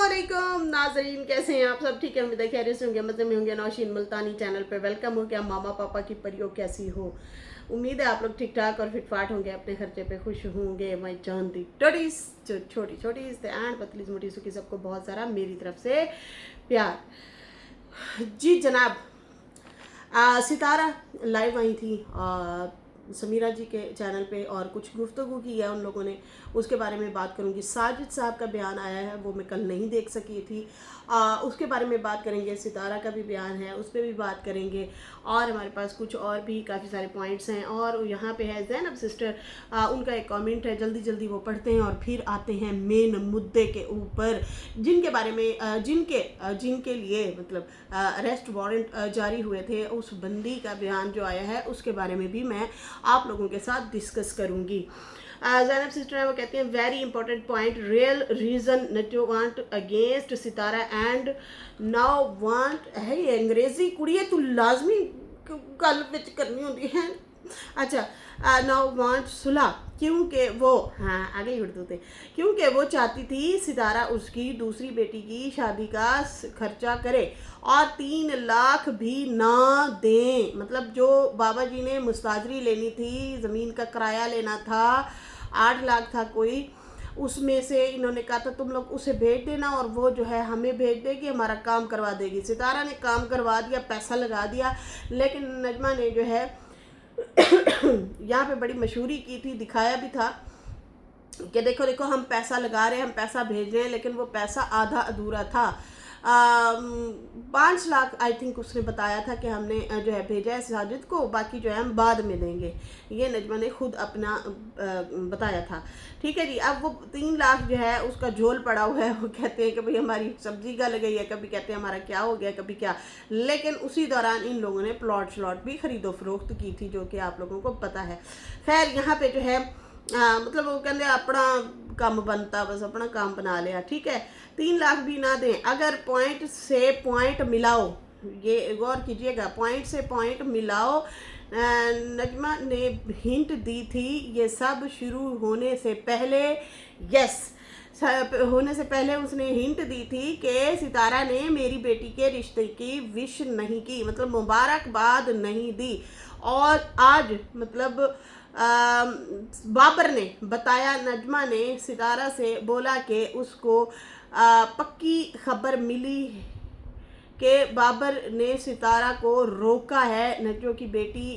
अस्सलामुअलैकुम नाजरीन, कैसे हैं आप सब? ठीक है, उम्मीद है खैरियत से होंगे, मज़े में होंगे। नौशीन मुल्तानी चैनल पे वेलकम हो। क्या मामा पापा की परियों कैसी हो? उम्मीद है आप लोग ठीक ठाक और फिटफाट होंगे, अपने खर्चे पे खुश होंगे। माई चांदी टोटीज, जो छोटी छोटी एंड पतली मोटी सुखी, सबको बहुत सारा मेरी तरफ से प्यार। जी जनाब, सितारा लाइव आई थी समीरा जी के चैनल पे और कुछ गुफ्तगू की है उन लोगों ने, उसके बारे में बात करूंगी। साजिद साहब का बयान आया है, वो मैं कल नहीं देख सकी थी, उसके बारे में बात करेंगे। सितारा का भी बयान है, उस पर भी बात करेंगे। और हमारे पास कुछ और भी काफ़ी सारे पॉइंट्स हैं। और यहाँ पे है ज़ैनब सिस्टर, उनका एक कमेंट है, जल्दी जल्दी वो पढ़ते हैं और फिर आते हैं मेन मुद्दे के ऊपर, जिनके बारे में जिनके लिए मतलब अरेस्ट वारंट जारी हुए थे। उस बंदी का बयान जो आया है उसके बारे में भी मैं आप लोगों के साथ डिस्कस करूंगी। ज़ैनब सिस्टर है, वो कहती हैं very important point, real reason NATO want against सितारा एंड नाउ वांट है। ये अंग्रेजी कुड़िए तू लाजमी गल विच करनी होती है। अच्छा, नाउ वांट सुलह, क्योंकि वो आगे उर्दू थे, क्योंकि वो चाहती थी सितारा उसकी दूसरी बेटी की शादी का खर्चा करे और 3 लाख भी ना दें। मतलब जो बाबा जी ने मुस्ताजरी लेनी थी, ज़मीन का किराया लेना था, 8 लाख था कोई, उसमें से इन्होंने कहा था तुम लोग उसे भेज देना और वो जो है हमें भेज देगी, हमारा काम करवा देगी। सितारा ने काम करवा दिया, पैसा लगा दिया, लेकिन नजमा ने जो है यहाँ पे बड़ी मशहूरी की थी, दिखाया भी था कि देखो देखो हम पैसा लगा रहे हैं, हम पैसा भेज रहे हैं, लेकिन वो पैसा आधा अधूरा था। 5 लाख आई थिंक उसने बताया था कि हमने जो है भेजा है साजिद को, बाकी जो है हम बाद में देंगे। ये नजमा ने खुद अपना बताया था। ठीक है जी। अब वो 3 लाख जो है उसका झोल पड़ा हुआ है। वो कहते हैं कि भाई हमारी सब्जी गल गई है, कभी कहते हैं हमारा क्या हो गया, कभी क्या। लेकिन उसी दौरान इन लोगों ने प्लॉट श्लॉट भी खरीदो फरोख्त की थी, जो कि आप लोगों को पता है। खैर यहाँ पे जो है मतलब वो कहते अपना काम बनता, बस अपना काम बना लिया। ठीक है, 3 लाख भी ना दें, अगर पॉइंट से पॉइंट मिलाओ, ये गौर कीजिएगा, पॉइंट से पॉइंट मिलाओ। नजमा ने हिंट दी थी ये सब शुरू होने से पहले, यस होने से पहले उसने हिंट दी थी कि सितारा ने मेरी बेटी के रिश्ते की विश नहीं की, मतलब मुबारकबाद नहीं दी। और आज मतलब बाबर ने बताया, नजमा ने सितारा से बोला कि उसको पक्की खबर मिली कि बाबर ने सितारा को रोका है नजमा की बेटी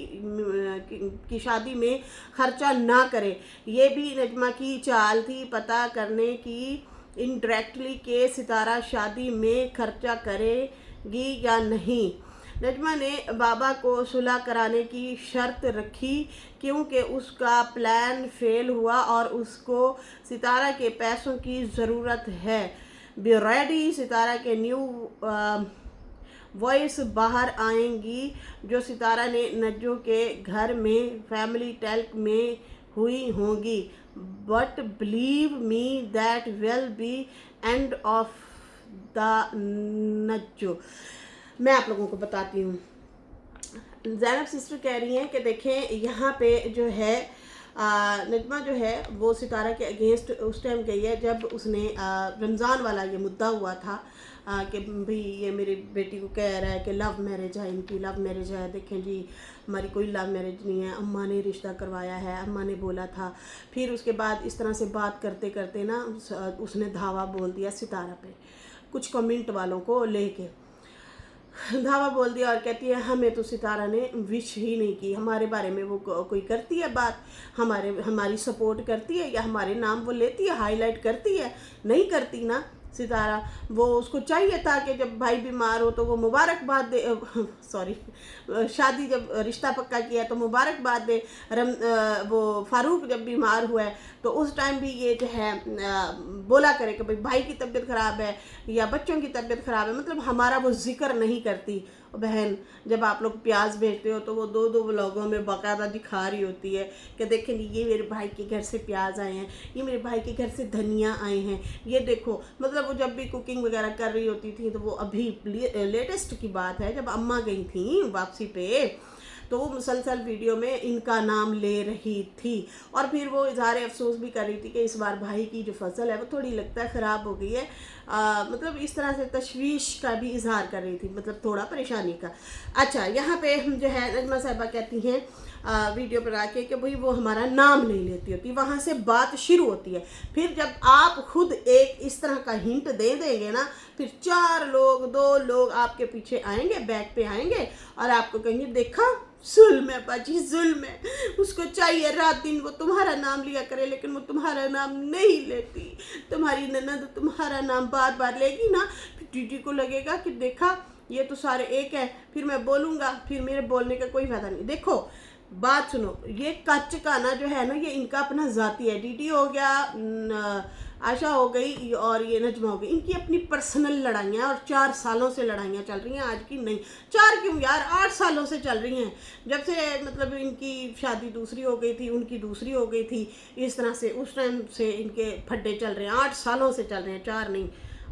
की शादी में खर्चा ना करे। ये भी नजमा की चाल थी पता करने की इनडायरेक्टली कि सितारा शादी में खर्चा करेगी या नहीं। नजमा ने बाबा को सुलह कराने की शर्त रखी क्योंकि उसका प्लान फेल हुआ और उसको सितारा के पैसों की ज़रूरत है। बी रेडी, सितारा के न्यू वॉइस बाहर आएंगी जो सितारा ने नज्जो के घर में फैमिली टैल्क में हुई होंगी, but believe me that will be end of the नज्जो। मैं आप लोगों को बताती हूँ। ज़ैनब सिस्टर कह रही हैं कि देखें यहाँ पे जो है नजमा जो है वो सितारा के अगेंस्ट उस टाइम गई है जब उसने रमज़ान वाला ये मुद्दा हुआ था कि भाई ये मेरी बेटी को कह रहा है कि लव मैरिज है, इनकी लव मैरिज है। देखें जी, हमारी कोई लव मैरिज नहीं है, अम्मा ने रिश्ता करवाया है, अम्मा ने बोला था। फिर उसके बाद इस तरह से बात करते करते ना उसने धावा बोल दिया सितारा पे, कुछ कमेंट वालों को लेके धावा बोल दिया और कहती है हमें तो सितारा ने विश ही नहीं की, हमारे बारे में वो कोई करती है बात, हमारी सपोर्ट करती है या हमारे नाम वो लेती है, हाईलाइट करती है? नहीं करती ना सितारा। वो उसको चाहिए था कि जब भाई बीमार हो तो वो मुबारकबाद दे, सॉरी, शादी जब रिश्ता पक्का किया तो मुबारकबाद दे। वो फारूक जब बीमार हुआ है तो उस टाइम भी ये जो है बोला करे कि भाई की तबीयत ख़राब है या बच्चों की तबीयत ख़राब है, मतलब हमारा वो जिक्र नहीं करती। बहन, जब आप लोग प्याज भेजते हो तो वो 2-2 व्लॉगों में बाकायदा दिखा रही होती है कि देखें ये मेरे भाई के घर से प्याज आए हैं, ये मेरे भाई के घर से धनिया आए हैं, ये देखो। मतलब वो जब भी कुकिंग वगैरह कर रही होती थी तो वो अभी लेटेस्ट की बात है जब अम्मा गई थी वापसी पे, तो वो मुसलसल वीडियो में इनका नाम ले रही थी और फिर वो इजहार अफसोस भी कर रही थी कि इस बार भाई की जो फसल है वो थोड़ी लगता है ख़राब हो गई है। मतलब इस तरह से तशवीश का भी इजहार कर रही थी, मतलब थोड़ा परेशानी का। अच्छा, यहाँ पे जो है नजमा साहिबा कहती हैं वीडियो पर आके कि भाई वो हमारा नाम नहीं लेती होती, वहाँ से बात शुरू होती है। फिर जब आप खुद एक इस तरह का हिंट दे देंगे ना, फिर 4 लोग 2 लोग आपके पीछे आएंगे, बैक पे आएंगे और आपको कहेंगे देखा जुल्म है बाजी, जुल्म है, उसको चाहिए रात दिन वो तुम्हारा नाम लिया करे लेकिन वो तुम्हारा नाम नहीं लेती। तुम्हारी ननद तुम्हारा नाम बार बार लेगी ना, फिर टीटी को लगेगा कि देखा ये तो सारे एक है, फिर मैं बोलूँगा, फिर मेरे बोलने का कोई फायदा नहीं। देखो बात सुनो, ये कच्च का ना जो है ना, ये इनका अपना ज़ाती है। टीटी हो गया, आशा हो गई और ये नजमा हो गई, इनकी अपनी पर्सनल लड़ाइयाँ और 4 सालों से लड़ाइयाँ चल रही हैं, आज की नहीं। 4 क्यों यार, 8 सालों से चल रही हैं। जब से मतलब इनकी शादी दूसरी हो गई थी, उनकी दूसरी हो गई थी, इस तरह से उस टाइम से इनके फड्डे चल रहे हैं। 8 सालों से चल रहे हैं, 4 नहीं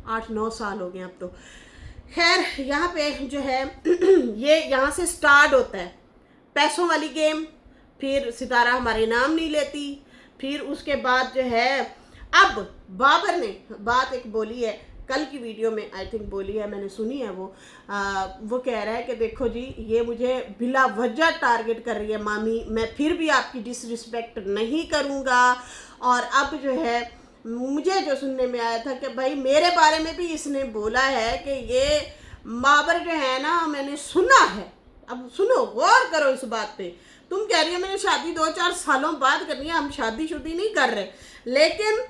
8-9 साल हो गए अब तो। खैर यहाँ पे जो है ये यहाँ से स्टार्ट होता है पैसों वाली गेम। फिर सितारा हमारे नाम नहीं लेती, फिर उसके बाद जो है अब बाबर ने बात एक बोली है, कल की वीडियो में आई थिंक बोली है, मैंने सुनी है वो कह रहा है कि देखो जी ये मुझे बिला वजह टारगेट कर रही है मामी, मैं फिर भी आपकी डिसरिस्पेक्ट नहीं करूँगा। और अब जो है मुझे जो सुनने में आया था कि भाई मेरे बारे में भी इसने बोला है कि ये बाबर जो है ना, मैंने सुना है। अब सुनो, गौर करो इस बात पे। तुम कह रही हो मैंने शादी 2-4 सालों बाद करनी है, हम शादी शुदी नहीं कर रहे, लेकिन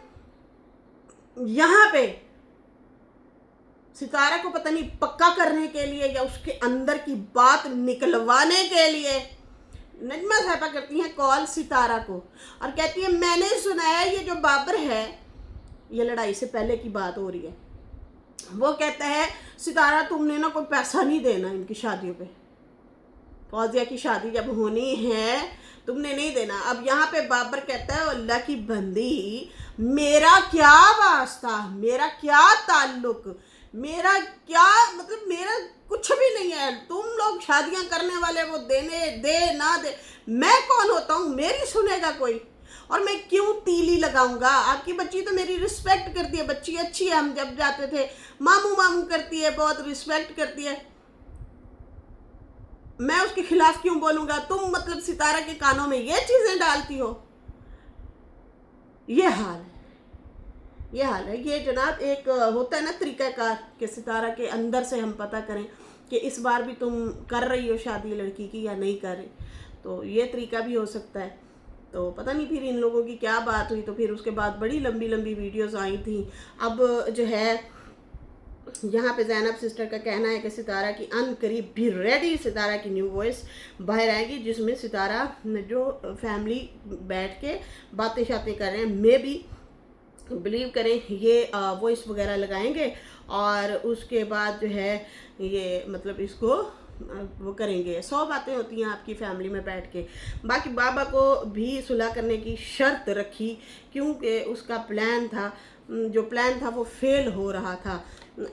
यहाँ पे सितारा को पता नहीं पक्का करने के लिए या उसके अंदर की बात निकलवाने के लिए नजमा साहिबा करती हैं कॉल सितारा को और कहती है मैंने सुना है ये जो बाबर है, ये लड़ाई से पहले की बात हो रही है। वो कहता है सितारा तुमने ना कोई पैसा नहीं देना इनकी शादियों पे, फौजिया की शादी जब होनी है तुमने नहीं देना। अब यहाँ पे बाबर कहता है अल्लाह की बंदी, मेरा क्या वास्ता, मेरा क्या ताल्लुक, मेरा क्या मतलब, मेरा कुछ भी नहीं है। तुम लोग शादियां करने वाले, वो देने दे ना दे, मैं कौन होता हूँ मेरी सुनेगा कोई? और मैं क्यों तीली लगाऊंगा? आपकी बच्ची तो मेरी रिस्पेक्ट करती है, बच्ची अच्छी है, हम जब जाते थे मामू मामू करती है, बहुत रिस्पेक्ट करती है, मैं उसके खिलाफ क्यों बोलूंगा? तुम मतलब सितारा के कानों में ये चीजें डालती हो। ये हाल है, ये हाल है। ये जनाब एक होता है ना तरीक़ाकार कि सितारा के अंदर से हम पता करें कि इस बार भी तुम कर रही हो शादी लड़की की या नहीं कर रही, तो ये तरीका भी हो सकता है। तो पता नहीं फिर इन लोगों की क्या बात हुई, तो फिर उसके बाद बड़ी लंबी लंबी वीडियोस आई थी। अब जो है यहाँ पे ज़ैनब सिस्टर का कहना है कि सितारा की अनकरीब भी रेडी, सितारा की न्यू वॉइस बाहर आएगी जिसमें सितारा जो फैमिली बैठ के बातें शातें कर रहे हैं, मे भी बिलीव करें ये वॉइस वगैरह लगाएंगे और उसके बाद जो है ये मतलब इसको वो करेंगे। 100 बातें होती हैं आपकी फैमिली में बैठ के। बाकी बाबा को भी सुलह करने की शर्त रखी क्योंकि उसका प्लान था, जो प्लान था वो फेल हो रहा था।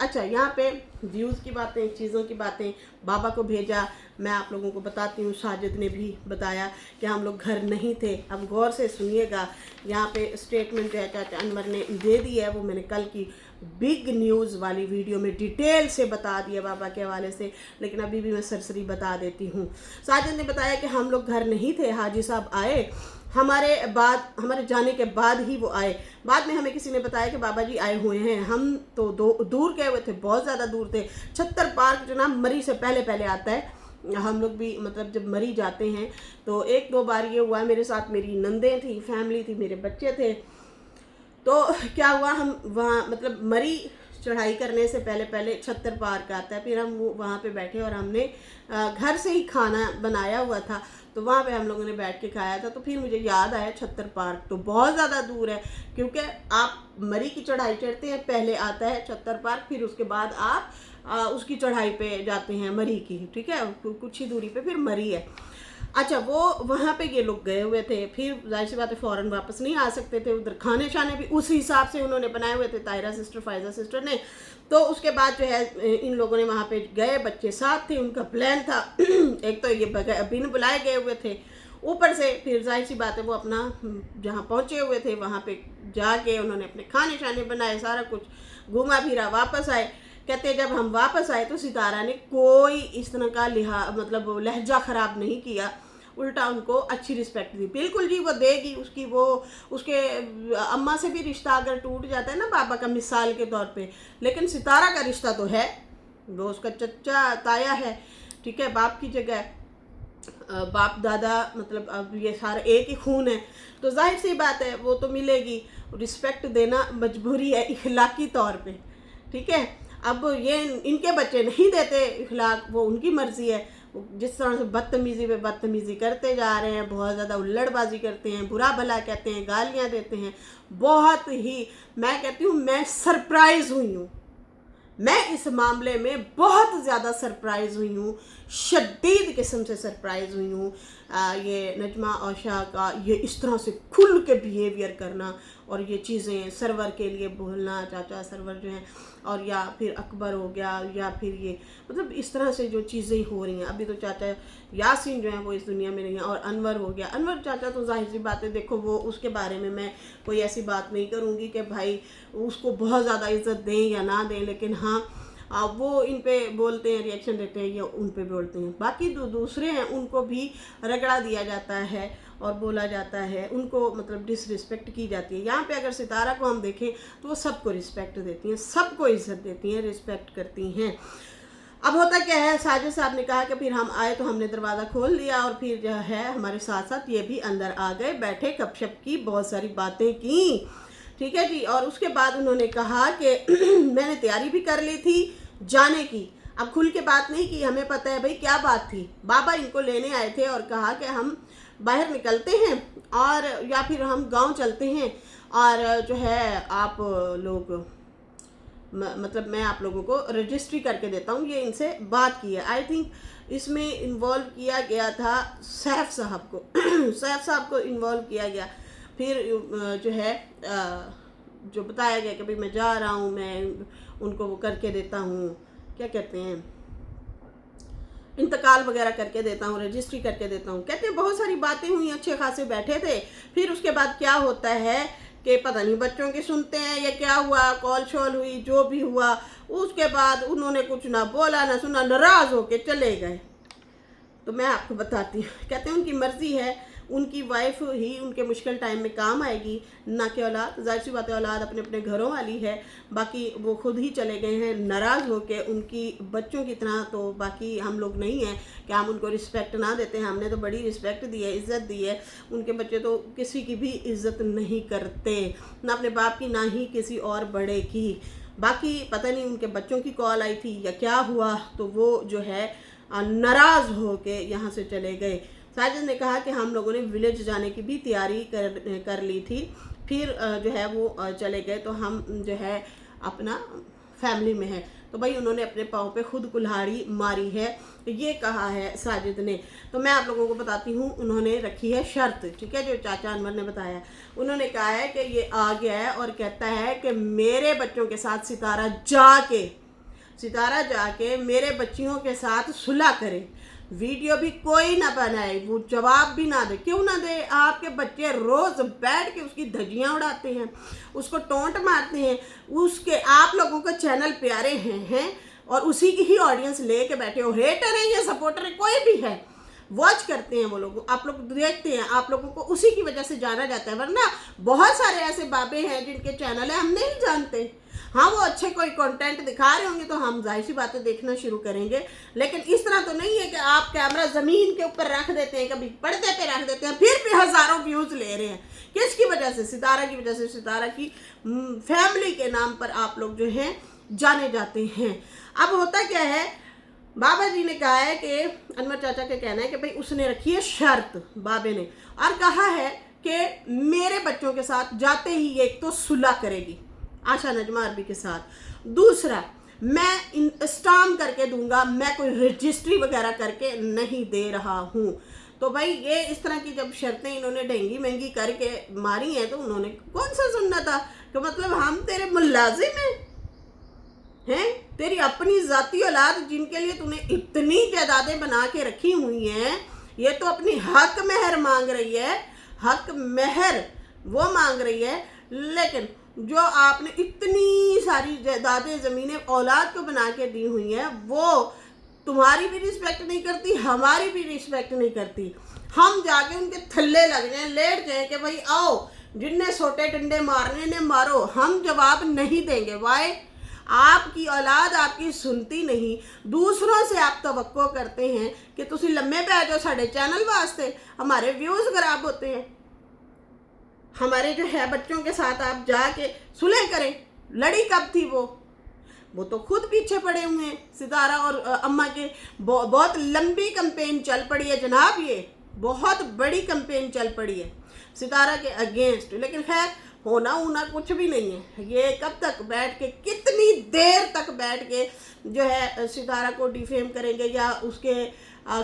अच्छा, यहाँ पे व्यूज़ की बातें, चीज़ों की बातें, बाबा को भेजा। मैं आप लोगों को बताती हूँ, साजिद ने भी बताया कि हम लोग घर नहीं थे। अब गौर से सुनिएगा, यहाँ पे स्टेटमेंट जो है चाचा अनवर ने दे दी है, वो मैंने कल की बिग न्यूज़ वाली वीडियो में डिटेल से बता दिया बाबा के हवाले से, लेकिन अभी भी मैं सरसरी बता देती हूँ। साजिद ने बताया कि हम लोग घर नहीं थे, हाजी साहब आए हमारे जाने के बाद ही वो आए। बाद में हमें किसी ने बताया कि बाबा जी आए हुए हैं। हम तो दूर गए हुए थे, बहुत ज़्यादा दूर थे। छत्तर पार्क जो ना मरी से पहले पहले आता है, हम लोग भी मतलब जब मरी जाते हैं तो 1-2 बार ये हुआ। मेरे साथ मेरी नंदें थी, फैमिली थी, मेरे बच्चे थे। तो क्या हुआ, हम वहाँ मतलब मरी चढ़ाई करने से पहले पहले छत्तर पार्क आता है, फिर हम वहाँ पे बैठे और हमने घर से ही खाना बनाया हुआ था, तो वहाँ पे हम लोगों ने बैठ के खाया था। तो फिर मुझे याद आया छत्तर पार्क तो बहुत ज़्यादा दूर है, क्योंकि आप मरी की चढ़ाई चढ़ते हैं, पहले आता है छत्तर पार्क, फिर उसके बाद आप उसकी चढ़ाई पे जाते हैं मरी की, ठीक है, कुछ ही दूरी पे फिर मरी है। अच्छा, वो वहाँ पे ये लोग गए हुए थे, फिर जाहिर सी बात है फ़ौरन वापस नहीं आ सकते थे, उधर खाने शाने भी उस हिसाब से उन्होंने बनाए हुए थे, तायरा सिस्टर फ़ायज़ा सिस्टर ने। तो उसके बाद जो है इन लोगों ने वहाँ पे गए, बच्चे साथ थे, उनका प्लान था एक तो ये बिन बुलाए गए हुए थे, ऊपर से फिर जाहिर सी बात है वो अपना जहाँ पहुँचे हुए थे वहाँ पे जाके उन्होंने अपने खाने शाने बनाए, सारा कुछ घूमा फिरा, वापस आए। कहते जब हम वापस आए तो सितारा ने कोई इस तरह का मतलब लहजा ख़राब नहीं किया, उल्टा उनको अच्छी रिस्पेक्ट दी। बिल्कुल जी, वो देगी, उसकी वो उसके अम्मा से भी रिश्ता अगर टूट जाता है ना पापा का, मिसाल के तौर पे, लेकिन सितारा का रिश्ता तो है, वो उसका चच्चा ताया है, ठीक है, बाप की जगह बाप दादा, मतलब अब ये सारा एक ही खून है, तो जाहिर सी बात है वो तो मिलेगी। रिस्पेक्ट देना मजबूरी है इखलाकी तौर पे, ठीक है। अब ये इनके बच्चे नहीं देते इखलाक, वो उनकी मर्जी है। जिस तरह से बदतमीज़ी पे बदतमीज़ी करते जा रहे हैं, बहुत ज़्यादा उल्लड़बाजी करते हैं, बुरा भला कहते हैं, गालियाँ देते हैं, बहुत ही, मैं कहती हूँ मैं सरप्राइज़ हुई हूँ, मैं इस मामले में बहुत ज़्यादा सरप्राइज़ हुई हूँ, शदीद किस्म से सरप्राइज़ हुई हूँ। ये नजमा औशा का ये इस तरह से खुल के बिहेवियर करना, और ये चीज़ें सरवर के लिए बोलना, चाचा सरवर जो हैं, और या फिर अकबर हो गया, या फिर ये मतलब इस तरह से जो चीज़ें हो रही हैं। अभी तो चाचा यासीन जो हैं वो इस दुनिया में नहीं है, और अनवर हो गया, अनवर चाचा तो जाहिर सी बात है, देखो वो उसके बारे में मैं कोई ऐसी बात नहीं करूँगी कि भाई उसको बहुत ज़्यादा इज्जत दें या ना दें, लेकिन हाँ वो इन पे बोलते हैं, रिएक्शन देते हैं, या उन पे बोलते हैं। बाकी दूसरे हैं उनको भी रगड़ा दिया जाता है और बोला जाता है, उनको मतलब डिसरिस्पेक्ट की जाती है। यहाँ पे अगर सितारा को हम देखें तो वो सबको रिस्पेक्ट देती हैं, सबको इज्जत देती हैं, रिस्पेक्ट करती हैं। अब होता क्या है, साजिद साहब ने कहा कि फिर हम आए तो हमने दरवाज़ा खोल लिया, और फिर जो है हमारे साथ साथ ये भी अंदर आ गए, बैठे, गपशप की, बहुत सारी बातें की, ठीक है जी। और उसके बाद उन्होंने कहा कि मैंने तैयारी भी कर ली थी जाने की। अब खुल के बात नहीं की, हमें पता है भाई क्या बात थी। बाबा इनको लेने आए थे और कहा कि हम बाहर निकलते हैं और या फिर हम गांव चलते हैं, और जो है आप लोग मतलब मैं आप लोगों को रजिस्ट्री करके देता हूँ, ये इनसे बात की है। आई थिंक इसमें इन्वॉल्व किया गया था सैफ साहब को सैफ साहब को इन्वॉल्व किया गया। फिर जो है जो बताया गया कि भाई मैं जा रहा हूँ, मैं उनको वो करके देता हूँ, क्या कहते हैं, इंतकाल वगैरह करके देता हूँ, रजिस्ट्री करके देता हूँ। कहते हैं बहुत सारी बातें हुई, अच्छे खासे बैठे थे। फिर उसके बाद क्या होता है कि पता नहीं बच्चों की सुनते हैं या क्या हुआ, कॉल शॉल हुई, जो भी हुआ, उसके बाद उन्होंने कुछ ना बोला ना सुना, नाराज़ होके चले गए। तो मैं आपको बताती हूँ, कहते हैं उनकी मर्ज़ी है, उनकी वाइफ ही उनके मुश्किल टाइम में काम आएगी, ना कि औलाद। जाहिर सी बात है औलाद अपने अपने घरों वाली है, बाकी वो खुद ही चले गए हैं नाराज़ होके उनकी बच्चों की तरह। तो बाकी हम लोग नहीं हैं कि हम उनको रिस्पेक्ट ना देते हैं, हमने तो बड़ी रिस्पेक्ट दी है, इज़्ज़त दी है। उनके बच्चे तो किसी की भी इज़्ज़त नहीं करते, ना अपने बाप की ना ही किसी और बड़े की। बाकी पता नहीं उनके बच्चों की कॉल आई थी या क्या हुआ, तो वो जो है नाराज़ होके यहाँ से चले गए। साजिद ने कहा कि हम लोगों ने विलेज जाने की भी तैयारी कर ली थी, फिर जो है वो चले गए, तो हम जो है अपना फैमिली में है। तो भाई उन्होंने अपने पाँव पे खुद कुल्हाड़ी मारी है, ये कहा है साजिद ने। तो मैं आप लोगों को बताती हूँ, उन्होंने रखी है शर्त, ठीक है, जो चाचा अनवर ने बताया। उन्होंने कहा है कि ये आ गया है और कहता है कि मेरे बच्चों के साथ सितारा जाके मेरे बच्चियों के साथ सुलह करे, वीडियो भी कोई ना बनाए, वो जवाब भी ना दे। क्यों ना दे? आपके बच्चे रोज बैठ के उसकी धज्जियां उड़ाते हैं, उसको टोंट मारते हैं, उसके आप लोगों के चैनल प्यारे हैं और उसी की ही ऑडियंस लेके बैठे हो। हेटर है या सपोर्टर है, कोई भी है, वॉच करते हैं वो लोग, आप लोग देखते हैं, आप लोगों को उसी की वजह से जाना जाता है। वरना बहुत सारे ऐसे बाबे हैं जिनके चैनल है हम नहीं जानते। हाँ, वो अच्छे कोई कंटेंट दिखा रहे होंगे तो हम जाहिर सी बातें देखना शुरू करेंगे, लेकिन इस तरह तो नहीं है कि आप कैमरा ज़मीन के ऊपर रख देते हैं, कभी पर्दे पे रख देते हैं, फिर भी हज़ारों व्यूज़ ले रहे हैं। किसकी वजह से? सितारा की वजह से। सितारा की फैमिली के नाम पर आप लोग जो हैं जाने जाते हैं। अब होता क्या है, बाबा जी ने कहा है कि अनवर चाचा का कहना है कि भाई उसने रखी है शर्त, बाबे ने, और कहा है कि मेरे बच्चों के साथ जाते ही एक तो सुलह करेगी आशा नजमा अरबी के साथ, दूसरा मैं स्टाम्प करके दूंगा, मैं कोई रजिस्ट्री वगैरह करके नहीं दे रहा हूँ। तो भाई ये इस तरह की जब शर्तें इन्होंने ढेंगी महंगी करके मारी हैं तो उन्होंने कौन सा सुनना था कि मतलब हम तेरे मुलाजिम हैं, तेरी अपनी जाती औलाद जिनके लिए तूने इतनी जायदादें बना के रखी हुई हैं, ये तो अपनी हक मेहर मांग रही है, हक मेहर वो मांग रही है। लेकिन जो आपने इतनी सारी जायदादें ज़मीनें औलाद को बना के दी हुई हैं, वो तुम्हारी भी रिस्पेक्ट नहीं करती, हमारी भी रिस्पेक्ट नहीं करती। हम जाके उनके थल्ले लग जाएं, लेट जाएं कि भाई आओ जिनने सोटे डंडे मारने ने मारो, हम जवाब नहीं देंगे। वाई? आपकी औलाद आपकी सुनती नहीं, दूसरों से आप तवक्को करते हैं कि तुसी लम्बे पै जाओ साढ़े चैनल वास्ते, हमारे व्यूज़ खराब होते हैं, हमारे जो है बच्चों के साथ आप जाके सुलह करें। लड़ी कब थी वो तो खुद पीछे पड़े हुए हैं। सितारा और अम्मा के बहुत लंबी कैंपेन चल पड़ी है जनाब, ये बहुत बड़ी कैंपेन चल पड़ी है सितारा के अगेंस्ट। लेकिन खैर होना होना कुछ भी नहीं है। ये कब तक बैठ के, कितनी देर तक बैठ के जो है सितारा को डिफेम करेंगे या उसके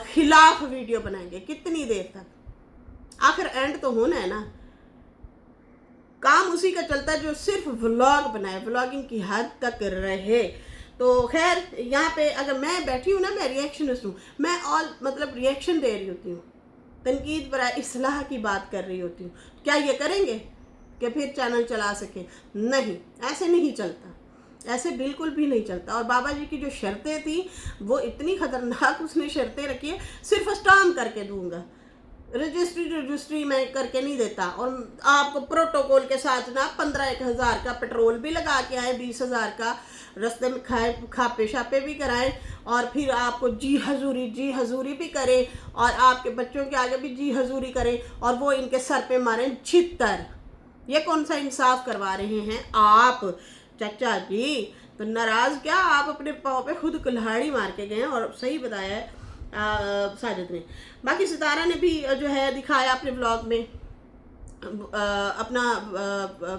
खिलाफ वीडियो बनाएंगे, कितनी देर तक? आखिर एंड तो होना है ना। काम उसी का चलता है जो सिर्फ व्लॉग बनाए, व्लॉगिंग की हद तक रहे। तो खैर यहाँ पे अगर मैं बैठी हूँ ना, मैं रिएक्शनिस्ट हूँ, मैं ऑल मतलब रिएक्शन दे रही होती हूँ, तनकीद पर इस्लाह की बात कर रही होती हूँ। क्या ये करेंगे कि फिर चैनल चला सके? नहीं, ऐसे नहीं चलता, ऐसे बिल्कुल भी नहीं चलता। और बाबा जी की जो शर्तें थी वो इतनी ख़तरनाक उसने शर्तें रखी है, सिर्फ स्टाम्प करके दूंगा, रजिस्ट्री मैं करके नहीं देता, और आपको प्रोटोकॉल के साथ ना 15,000 का पेट्रोल भी लगा के आए, 20,000 का रास्ते में खापे शापे भी कराएं, और फिर आपको जी हजूरी भी करें, और आपके बच्चों के आगे भी जी हजूरी करें, और वो इनके सर पे मारें छित्तर। ये कौन सा इंसाफ करवा रहे हैं आप चाचा जी? तो नाराज़ क्या, आप अपने पाँव पे खुद कुल्हाड़ी मार के गए हैं। और सही बताया है साजिद ने। बाकी सितारा ने भी जो है दिखाया अपने व्लॉग में, अपना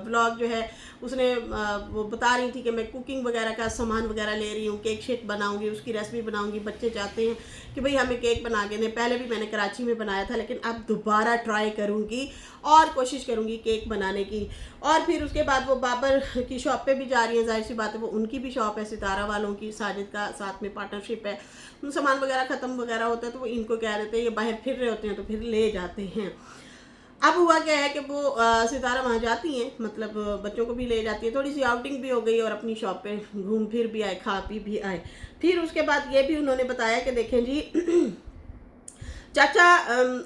व्लॉग जो है उसने वो बता रही थी कि मैं कुकिंग वगैरह का सामान वगैरह ले रही हूँ, केक शेक बनाऊँगी, उसकी रेसिपी बनाऊँगी। बच्चे चाहते हैं कि भाई हमें केक बना के दें। पहले भी मैंने कराची में बनाया था, लेकिन अब दोबारा ट्राई करूँगी और कोशिश करूँगी केक बनाने की। और फिर उसके बाद वो बाबर की शॉप पे भी जा रही हैं, जाहिर सी बात है वो उनकी भी शॉप है, सितारा वालों की, साजिद का साथ में पार्टनरशिप है। सामान वगैरह ख़त्म वगैरह होता है तो वो इनको कह देते हैं, ये बाहर फिर रहे होते हैं तो फिर ले जाते हैं। अब हुआ क्या है कि वो सितारा वहाँ जाती हैं, मतलब बच्चों को भी ले जाती है, थोड़ी सी आउटिंग भी हो गई और अपनी शॉप पे घूम फिर भी आए, खा पी भी आए। फिर उसके बाद ये भी उन्होंने बताया कि देखें जी चाचा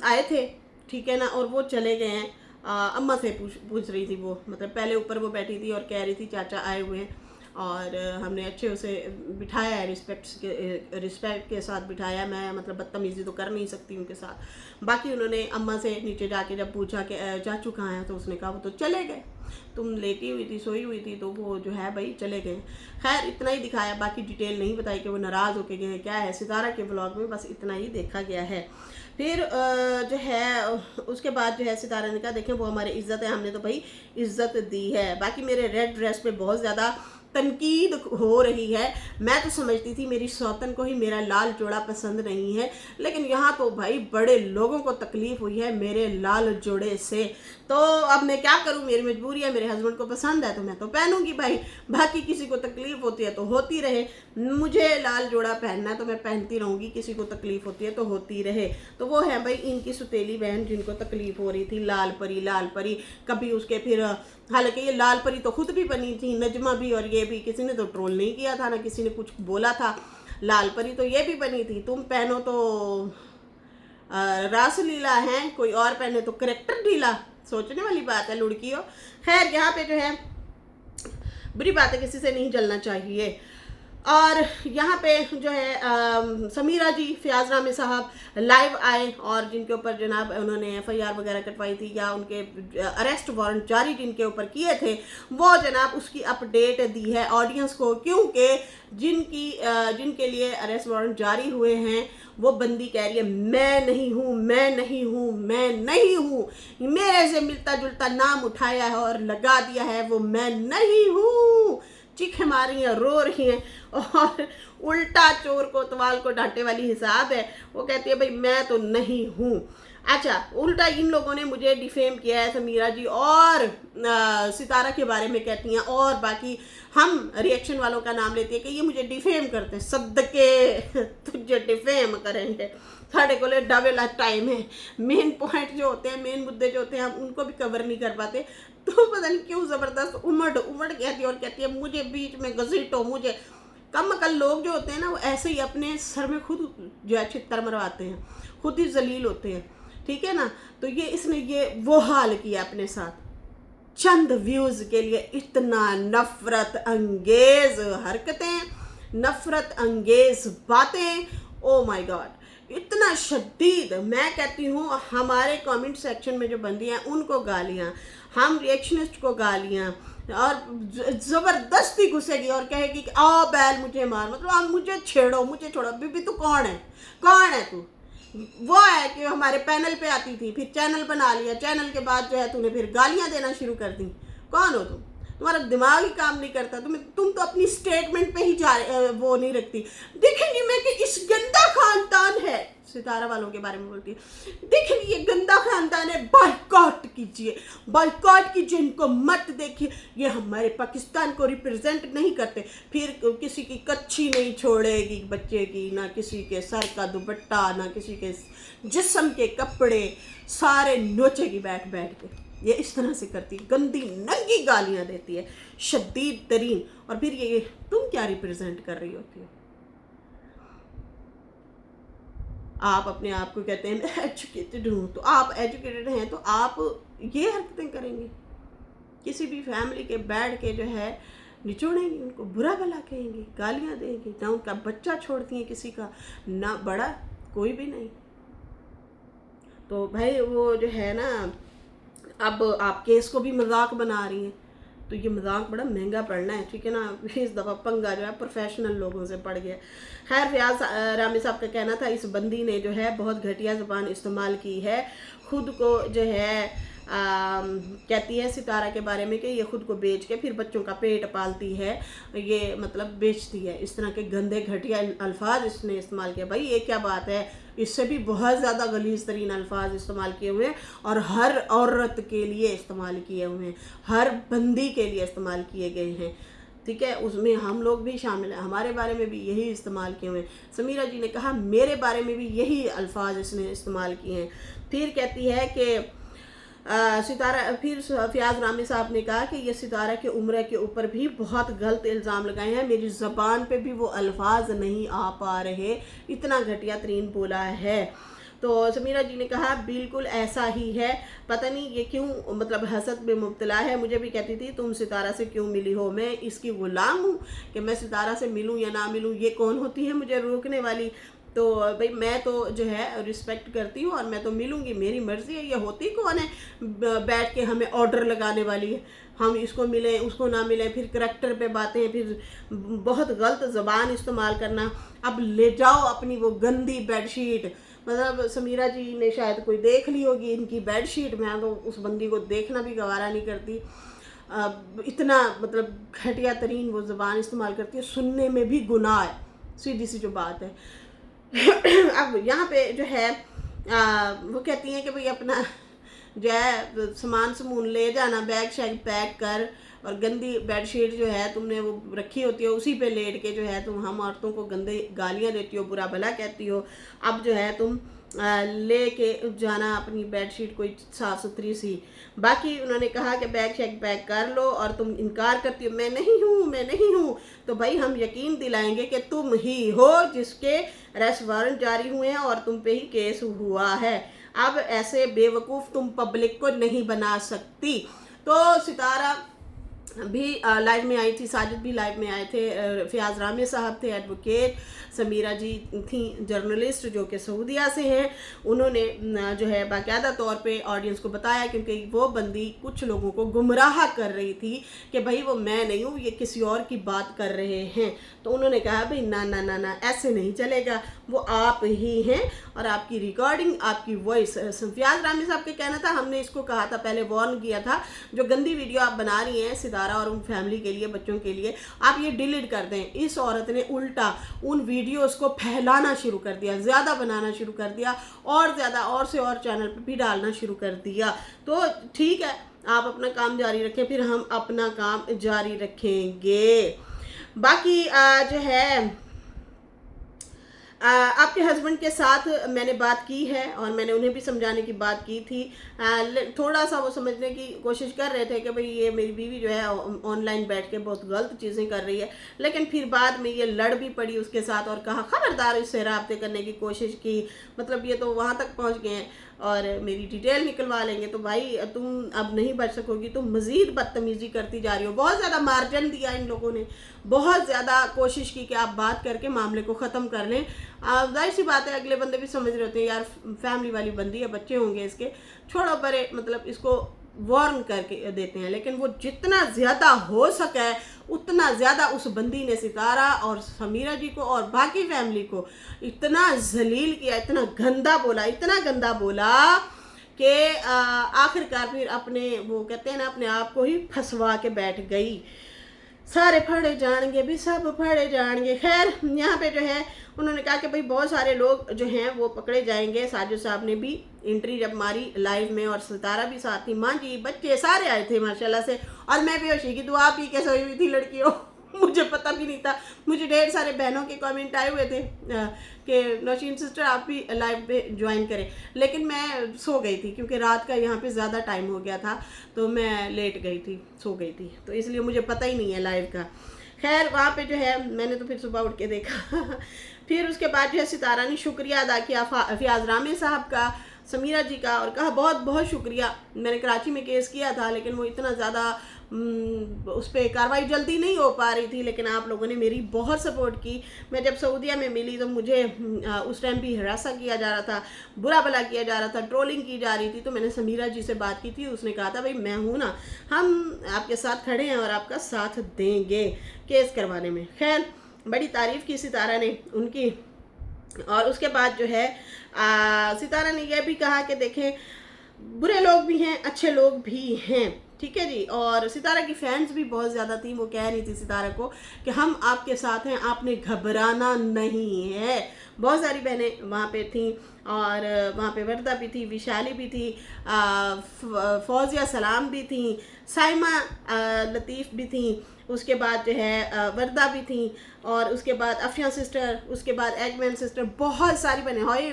आए थे, ठीक है ना, और वो चले गए हैं। अम्मा से पूछ रही थी वो, मतलब पहले ऊपर वो बैठी थी और कह रही थी चाचा आए हुए हैं, और हमने अच्छे उसे बिठाया है, रिस्पेक्ट के साथ बिठाया। मैं मतलब बदतमीज़ी तो कर नहीं सकती उनके साथ। बाकी उन्होंने अम्मा से नीचे जाके जब पूछा कि चाचू कहाँ हैं, तो उसने कहा वो तो चले गए, तुम लेटी हुई थी, सोई हुई थी, तो वो जो है भाई चले गए। खैर इतना ही दिखाया, बाकी डिटेल नहीं बताई कि वो नाराज़ होके गए क्या है। सितारा के व्लॉग में बस इतना ही देखा गया है। फिर जो है उसके बाद जो है सितारा ने कहा देखें वो हमारी इज़्ज़त है, हमने तो भाई इज़्ज़त दी है। बाकी मेरे रेड ड्रेस पे बहुत ज़्यादा तनकीद हो रही है। मैं तो समझती थी मेरी सौतन को ही मेरा लाल जोड़ा पसंद नहीं है, लेकिन यहाँ तो भाई बड़े लोगों को तकलीफ़ हुई है मेरे लाल जोड़े से। तो अब मैं क्या करूँ, मेरी मजबूरी है, मेरे हस्बैंड को पसंद है तो मैं तो पहनूंगी भाई, बाकी किसी को तकलीफ़ होती है तो होती रहे। मुझे लाल जोड़ा पहनना है तो मैं पहनती रहूँगी, किसी को तकलीफ़ होती है तो होती रहे। तो वो है भाई इनकी सुतेली बहन जिनको तकलीफ़ हो रही थी, लाल परी कभी उसके फिर, हालांकि ये लाल परी तो खुद भी बनी थी, नजमा भी, और ये भी, किसी ने तो ट्रोल नहीं किया था ना किसी ने कुछ बोला था। लाल परी तो ये भी बनी थी, तुम पहनो तो रासलीला है, कोई और पहने तो करेक्टर ढीला। सोचने वाली बात है लुड़कियों। खैर यहाँ पे जो है बुरी बात है, किसी से नहीं जलना चाहिए। और यहाँ पे जो है समीरा जी फयाज रामी साहब लाइव आए, और जिनके ऊपर जनाब उन्होंने FIR वगैरह कटवाई थी या उनके अरेस्ट वारंट जारी जिनके ऊपर किए थे, वो जनाब उसकी अपडेट दी है ऑडियंस को। क्योंकि जिनके लिए अरेस्ट वारंट जारी हुए हैं वो बंदी कह रही है मैं नहीं हूँ, मेरे से मिलता जुलता नाम उठाया है और लगा दिया है, वो मैं नहीं हूँ। चीखें मार रही हैं, रो रही हैं, और उल्टा चोर कोतवाल को डांटे वाली हिसाब है। वो कहती है भाई मैं तो नहीं हूँ। अच्छा, उल्टा इन लोगों ने मुझे डिफेम किया है, समीरा जी और सितारा के बारे में कहती हैं, और बाकी हम रिएक्शन वालों का नाम लेती है कि ये मुझे डिफेम करते हैं। सदके तुझे डिफेम करेंगे, साढ़े को डबल टाइम है। मेन पॉइंट जो होते हैं, मेन मुद्दे जो होते हैं, हम उनको भी कवर नहीं कर पाते। तो पता नहीं क्यों ज़बरदस्त उमड़ कहती है, और कहती है मुझे बीच में घसीटो मुझे। कम अकल लोग जो होते हैं ना, वो ऐसे ही अपने सर में खुद जो है छित्तर मरवाते हैं, खुद ही जलील होते हैं, ठीक है ना। तो ये इसने ये वो हाल किया अपने साथ, चंद व्यूज के लिए इतना नफरत अंगेज हरकतें, नफरत अंगेज बातें, ओ माय गॉड, इतना शदीद। मैं कहती हूँ हमारे कमेंट सेक्शन में जो बंदी हैं उनको गालियाँ, हम रिएक्शनिस्ट को गालियाँ, और ज़बरदस्ती घुसेगी और कहेगी कि आओ बैल मुझे मार, मतलब आप मुझे छेड़ो, मुझे छोड़ो। बीबी तू कौन है, कौन है तू? वो है कि हमारे पैनल पे आती थी, फिर चैनल बना लिया, चैनल के बाद जो है तूने फिर गालियाँ देना शुरू कर दी। कौन हो तुम? तुम्हारा दिमाग ही काम नहीं करता। तुम तो अपनी स्टेटमेंट पे ही वो नहीं रखती। देखेंगी मैं कि इस गंदा खानदान है, सितारा वालों के बारे में बोलती है, देखेंगे ये गंदा खानदान है, बाइकआउट कीजिए, बाइकआउट कीजिए, इनको मत देखिए, ये हमारे पाकिस्तान को रिप्रेजेंट नहीं करते। फिर किसी की कच्छी नहीं छोड़ेगी बच्चे की, ना किसी के सर का दुपट्टा, ना किसी के जिस्म के कपड़े, सारे नोचेगी बैठ बैठ के। ये इस तरह से करती है, गंदी नंगी गालियां देती है, शदीद तरीन। और फिर ये तुम क्या रिप्रेजेंट कर रही होती हो? आप अपने आप को कहते हैं मैं एजुकेटेड हूँ, तो आप एजुकेटेड हैं तो आप ये हरकतें करेंगे? किसी भी फैमिली के बैठ के जो है निचोड़ेंगी, उनको बुरा भला कहेंगी, गालियाँ देंगी, ना उनका बच्चा छोड़ती हैं किसी का, ना बड़ा, कोई भी नहीं। तो भाई वो जो है ना, अब आप केस को भी मजाक बना रही हैं, तो ये मजाक बड़ा महंगा पड़ना है, ठीक है ना। इस दफ़ा पंगा जो है प्रोफेशनल लोगों से पड़ गया। खैर, फयाज रामी साहब का कहना था इस बंदी ने जो है बहुत घटिया ज़बान इस्तेमाल की है, खुद को जो है कहती है सितारा के बारे में कि ये खुद को बेच के फिर बच्चों का पेट पालती है, ये मतलब बेचती है। इस तरह के गंदे घटिया अल्फाज इसने इस्तेमाल किया। भाई ये क्या बात है, इससे भी बहुत ज़्यादा गलीज़ तरीन अल्फाज इस्तेमाल किए हुए हैं, और हर औरत के लिए इस्तेमाल किए हुए हैं, हर बंदी के लिए इस्तेमाल किए गए हैं, ठीक है। उसमें हम लोग भी शामिल हैं, हमारे बारे में भी यही इस्तेमाल किए हुए हैं। समीरा जी ने कहा मेरे बारे में भी यही अल्फाज इसने इस्तेमाल किए हैं। फिर कहती है कि सितारा, फिर फयाज रामी साहब ने कहा कि ये सितारा के उम्र के ऊपर भी बहुत गलत इल्ज़ाम लगाए हैं, मेरी ज़बान पे भी वो अल्फाज नहीं आ पा रहे, इतना घटिया तरीन बोला है। तो समीरा जी ने कहा बिल्कुल ऐसा ही है, पता नहीं ये क्यों मतलब हसद में मुब्तला है। मुझे भी कहती थी तुम सितारा से क्यों मिली हो, मैं इसकी ग़ुलाम हूँ कि मैं सितारा से मिलूँ या ना मिलूँ, ये कौन होती है मुझे रोकने वाली। तो भाई मैं तो जो है रिस्पेक्ट करती हूँ और मैं तो मिलूँगी, मेरी मर्ज़ी है। ये होती कौन है बैठ के हमें ऑर्डर लगाने वाली है, हम इसको मिलें उसको ना मिलें, फिर करैक्टर पे बातें, फिर बहुत गलत ज़बान इस्तेमाल करना। अब ले जाओ अपनी वो गंदी बेडशीट, मतलब समीरा जी ने शायद कोई देख ली होगी इनकी बेडशीट, मैं तो उस बंदी को देखना भी गवारा नहीं करती। इतना मतलब घटिया तरीन वो ज़बान इस्तेमाल करती है, सुनने में भी गुनाह है, सीधी सी जो बात है। अब यहाँ पे जो है वो कहती हैं कि भाई अपना जो है सामान समून ले जाना, बैग शैग पैक कर, और गंदी बेडशीट जो है तुमने वो रखी होती है उसी पे लेट के जो है तुम हम औरतों को गंदे गालियाँ देती हो, बुरा भला कहती हो। अब जो है तुम ले के जाना अपनी बेडशीट कोई साफ़ सुथरी सी। बाकी उन्होंने कहा कि बैग शैग पैक कर लो, और तुम इनकार करती हो मैं नहीं हूँ, मैं नहीं हूँ। तो भाई हम यकीन दिलाएंगे कि तुम ही हो जिसके अरेस्ट वारंट जारी हुए हैं और तुम पे ही केस हुआ है। अब ऐसे बेवकूफ़ तुम पब्लिक को नहीं बना सकती। तो सितारा भी लाइव में आई थी, साजिद भी लाइव में आए थे, फयाज रामी साहब थे एडवोकेट, समीरा जी थी जर्नलिस्ट जो कि सऊदीया से हैं। उन्होंने जो है बाकायदा तौर पे ऑडियंस को बताया, क्योंकि वो बंदी कुछ लोगों को गुमराह कर रही थी कि भाई वो मैं नहीं हूँ, ये किसी और की बात कर रहे हैं। तो उन्होंने कहा भाई ना ना ना ना ऐसे नहीं चलेगा, वो आप ही हैं और आपकी रिकॉर्डिंग, आपकी वॉइस। फयाज रामी साहब के कहना था, हमने इसको कहा था पहले, वार्न किया था, जो गंदी वीडियो आप बना रही हैं सितारा और उन फैमिली के लिए, बच्चों के लिए आप ये डिलीट कर दें। इस औरत ने उल्टा उन वीडियोस को फैलाना शुरू कर दिया, ज़्यादा बनाना शुरू कर दिया और ज़्यादा और से और चैनल पर भी डालना शुरू कर दिया। तो ठीक है, आप अपना काम जारी रखें, फिर हम अपना काम जारी रखेंगे। बाकी जो है आपके हस्बैंड के साथ मैंने बात की है और मैंने उन्हें भी समझाने की बात की थी। थोड़ा सा वो समझने की कोशिश कर रहे थे कि भाई ये मेरी बीवी जो है ऑनलाइन बैठ के बहुत गलत चीज़ें कर रही है, लेकिन फिर बाद में ये लड़ भी पड़ी उसके साथ और कहा खबरदार, इससे राब्ते करने की कोशिश की, मतलब ये तो वहाँ तक पहुँच गए हैं और मेरी डिटेल निकलवा लेंगे। तो भाई तुम अब नहीं बच सकोगी, तुम मज़ीद बदतमीज़ी करती जा रही हो। बहुत ज़्यादा मार्जिन दिया इन लोगों ने, बहुत ज़्यादा कोशिश की कि आप बात करके मामले को ख़त्म कर लें। जाहिर सी बात है, अगले बंदे भी समझ रहे होते हैं यार फैमिली वाली बंदी है, बच्चे होंगे इसके, छोड़ो परे, मतलब इसको वार्न करके देते हैं। लेकिन वो जितना ज़्यादा हो सके उतना ज़्यादा उस बंदी ने सितारा और समीरा जी को और बाकी फैमिली को इतना जलील किया, इतना गंदा बोला, इतना गंदा बोला कि आखिरकार फिर अपने, वो कहते हैं ना, अपने आप को ही फंसवा के बैठ गई। सारे फड़े जाएंगे भी, सब फड़े जाएंगे। खैर यहाँ पे जो है उन्होंने कहा कि भाई बहुत सारे लोग जो हैं वो पकड़े जाएंगे। साजिद साहब ने भी एंट्री जब मारी लाइव में और सितारा भी साथ थी, माँ जी बच्चे सारे आए थे माशाल्लाह से, और मैं बेहोशी की दुआ पी के सोई हुई थी लड़कियों। मुझे पता भी नहीं था। मुझे ढेर सारे बहनों के कमेंट आए हुए थे कि नौशीन सिस्टर आप भी लाइव पे ज्वाइन करें, लेकिन मैं सो गई थी क्योंकि रात का यहाँ पे ज़्यादा टाइम हो गया था, तो मैं लेट गई थी, सो गई थी, तो इसलिए मुझे पता ही नहीं है लाइव का। खैर वहाँ पे जो है मैंने तो फिर सुबह उठ के देखा। फिर उसके बाद जो है सितारा ने शुक्रिया अदा किया फयाज रामे साहब का, समीरा जी का, और कहा बहुत बहुत शुक्रिया। मैंने कराची में केस किया था लेकिन वो इतना ज़्यादा उस पर कार्रवाई जल्दी नहीं हो पा रही थी, लेकिन आप लोगों ने मेरी बहुत सपोर्ट की। मैं जब सऊदीया में मिली तो मुझे उस टाइम भी हरासा किया जा रहा था, बुरा भला किया जा रहा था, ट्रोलिंग की जा रही थी। तो मैंने समीरा जी से बात की थी, उसने कहा था भाई मैं हूँ ना, हम आपके साथ खड़े हैं और आपका साथ देंगे केस करवाने में। खैर बड़ी तारीफ़ की सितारा ने उनकी। और उसके बाद जो है सितारा ने यह भी कहा कि देखें बुरे लोग भी हैं, अच्छे लोग भी हैं, ठीक है जी। और सितारा की फैंस भी बहुत ज़्यादा थी, वो कह रही थी सितारा को कि हम आपके साथ हैं, आपने घबराना नहीं है। बहुत सारी बहनें वहाँ पे थीं और वहाँ पे वर्दा भी थी, विशाली भी थी, फौजिया सलाम भी थी, साइमा लतीफ़ भी थी, उसके बाद जो है वर्दा भी थी, और उसके बाद अफिया सिस्टर, उसके बाद एगमैन सिस्टर, बहुत सारी बहनें। हाय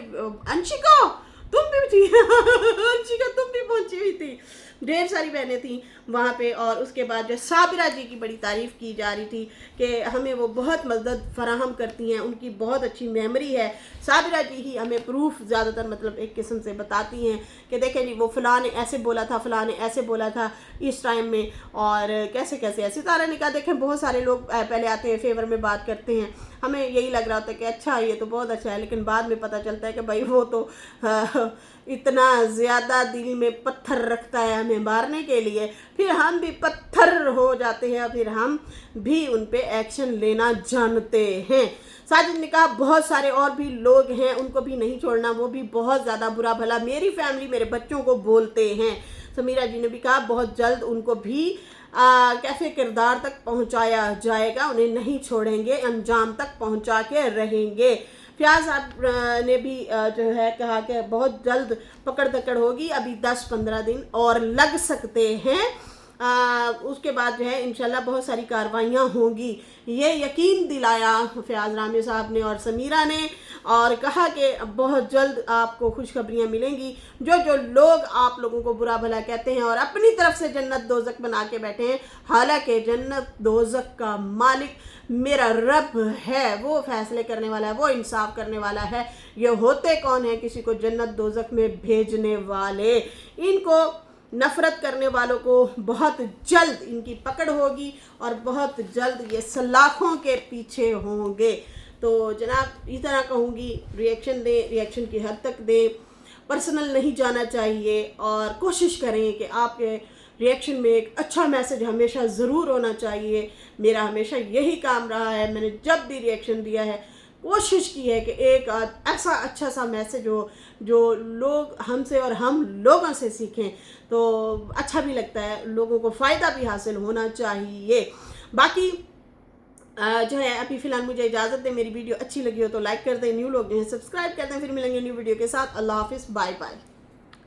अंशिका तुम भी थी। अंशिका तुम भी पहुंची हुई थी, ढेर सारी बहनें थी वहाँ पे। और उसके बाद जो साबिरा जी की बड़ी तारीफ़ की जा रही थी कि हमें वो बहुत मदद फराहम करती हैं, उनकी बहुत अच्छी मेमोरी है। साबिरा जी ही हमें प्रूफ ज़्यादातर मतलब एक किस्म से बताती हैं कि देखें जी वो फ़लाँ ने ऐसे बोला था, फ़लाँ ने ऐसे बोला था इस टाइम में, और कैसे कैसे है। सितारा ने कहा देखें बहुत सारे लोग पहले आते हैं, फेवर में बात करते हैं, हमें यही लग रहा होता है कि अच्छा ये तो बहुत अच्छा है, लेकिन बाद में पता चलता है कि भाई वो तो इतना ज़्यादा दिल में पत्थर रखता है हमें मारने के लिए, फिर हम भी पत्थर हो जाते हैं, फिर हम भी उन पे एक्शन लेना जानते हैं। साजिद ने कहा बहुत सारे और भी लोग हैं, उनको भी नहीं छोड़ना, वो भी बहुत ज़्यादा बुरा भला मेरी फैमिली मेरे बच्चों को बोलते हैं। समीरा जी ने भी कहा बहुत जल्द उनको भी कैफे किरदार तक पहुंचाया जाएगा, उन्हें नहीं छोड़ेंगे, अंजाम तक पहुंचा के रहेंगे। फयाज साहब ने भी जो है कहा कि बहुत जल्द पकड़ दकड़ होगी, अभी 10-15 दिन और लग सकते हैं, उसके बाद जो है इंशाल्लाह बहुत सारी कार्रवाइयाँ होंगी, ये यकीन दिलाया फयाज रामे साहब ने और समीरा ने, और कहा कि बहुत जल्द आपको खुशखबरियाँ मिलेंगी। जो लोग आप लोगों को बुरा भला कहते हैं और अपनी तरफ से जन्नत दोज़ख बना के बैठे हैं, हालांकि जन्नत दोज़ख का मालिक मेरा रब है, वो फैसले करने वाला है, वो इंसाफ करने वाला है। ये होते कौन है किसी को जन्नत दोज़ख में भेजने वाले? इनको नफ़रत करने वालों को बहुत जल्द इनकी पकड़ होगी और बहुत जल्द ये सलाखों के पीछे होंगे। तो जनाब इस तरह कहूँगी, रिएक्शन दें, रिएक्शन की हद तक दें, पर्सनल नहीं जाना चाहिए, और कोशिश करें कि आपके रिएक्शन में एक अच्छा मैसेज हमेशा ज़रूर होना चाहिए। मेरा हमेशा यही काम रहा है, मैंने जब भी रिएक्शन दिया है कोशिश की है कि एक ऐसा अच्छा सा मैसेज हो जो लोग हमसे और हम लोगों से सीखें, तो अच्छा भी लगता है, लोगों को फ़ायदा भी हासिल होना चाहिए। बाकी जो है अभी फ़िलहाल मुझे इजाज़त दें। मेरी वीडियो अच्छी लगी हो तो लाइक कर दें, न्यू लोग जो हैं सब्सक्राइब कर दें। फिर मिलेंगे न्यू वीडियो के साथ। अल्लाह हाफ़िज़, बाय बाय।